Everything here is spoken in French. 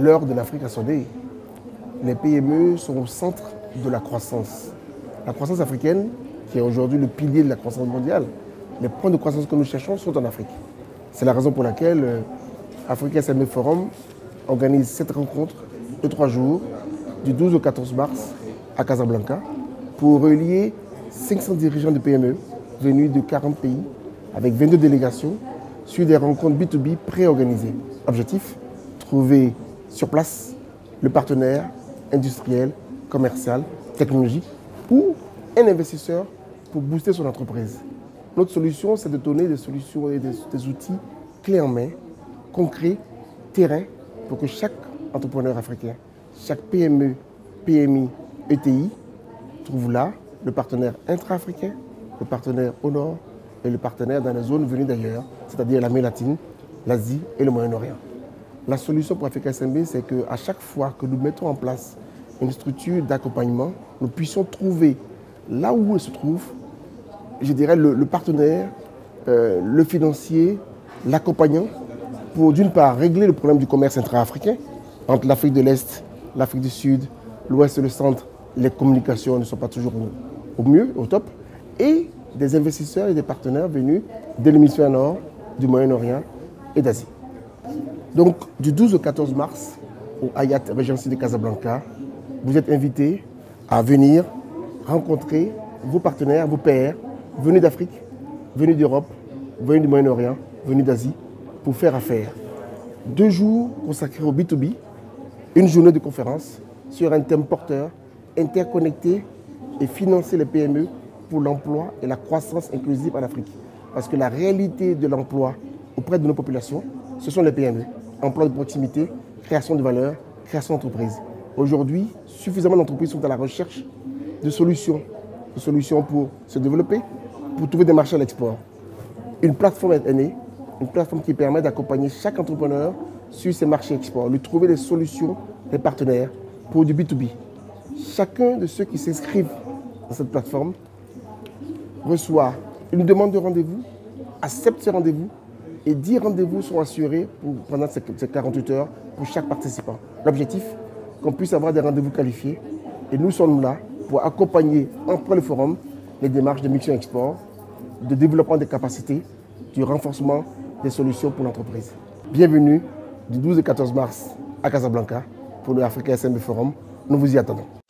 L'heure de l'Afrique a sonné. Les PME sont au centre de la croissance. La croissance africaine, qui est aujourd'hui le pilier de la croissance mondiale, les points de croissance que nous cherchons sont en Afrique. C'est la raison pour laquelle Africa SME Forum organise cette rencontre de 3 jours, du 12 au 14 mars à Casablanca, pour relier 500 dirigeants de PME venus de 40 pays avec 22 délégations sur des rencontres B2B pré-organisées. Objectif, trouver sur place le partenaire industriel, commercial, technologique ou un investisseur pour booster son entreprise. Notre solution, c'est de donner des solutions et des outils clés en main, concrets, terrain, pour que chaque entrepreneur africain, chaque PME, PMI, ETI trouve là le partenaire intra-africain, le partenaire au nord et le partenaire dans les zones venues d'ailleurs, c'est-à-dire l'Amérique latine, l'Asie et le Moyen-Orient. La solution pour Africa SMB, c'est qu'à chaque fois que nous mettons en place une structure d'accompagnement, nous puissions trouver là où elle se trouve, je dirais, le partenaire, le financier, l'accompagnant, pour d'une part régler le problème du commerce intra-africain entre l'Afrique de l'Est, l'Afrique du Sud, l'Ouest et le Centre. Les communications ne sont pas toujours au mieux, au top, et des investisseurs et des partenaires venus de l'hémisphère nord, du Moyen-Orient et d'Asie. Donc, du 12 au 14 mars, au Hyatt Regency de Casablanca, vous êtes invités à venir rencontrer vos partenaires, vos pairs, venus d'Afrique, venus d'Europe, venus du Moyen-Orient, venus d'Asie, pour faire affaire. 2 jours consacrés au B2B, une journée de conférence sur un thème porteur, interconnecter et financer les PME pour l'emploi et la croissance inclusive en Afrique. Parce que la réalité de l'emploi auprès de nos populations, ce sont les PME. Emploi de proximité, création de valeur, création d'entreprise. Aujourd'hui, suffisamment d'entreprises sont à la recherche de solutions pour se développer, pour trouver des marchés à l'export. Une plateforme est née, une plateforme qui permet d'accompagner chaque entrepreneur sur ses marchés export, lui trouver des solutions, des partenaires pour du B2B. Chacun de ceux qui s'inscrivent dans cette plateforme reçoit une demande de rendez-vous, accepte ce rendez-vous et 10 rendez-vous sont assurés pendant ces 48 heures pour chaque participant. L'objectif, qu'on puisse avoir des rendez-vous qualifiés et nous sommes là pour accompagner entre le forum les démarches de mission export, de développement des capacités, du renforcement des solutions pour l'entreprise. Bienvenue du 12 et 14 mars à Casablanca pour le Africa SMB Forum. Nous vous y attendons.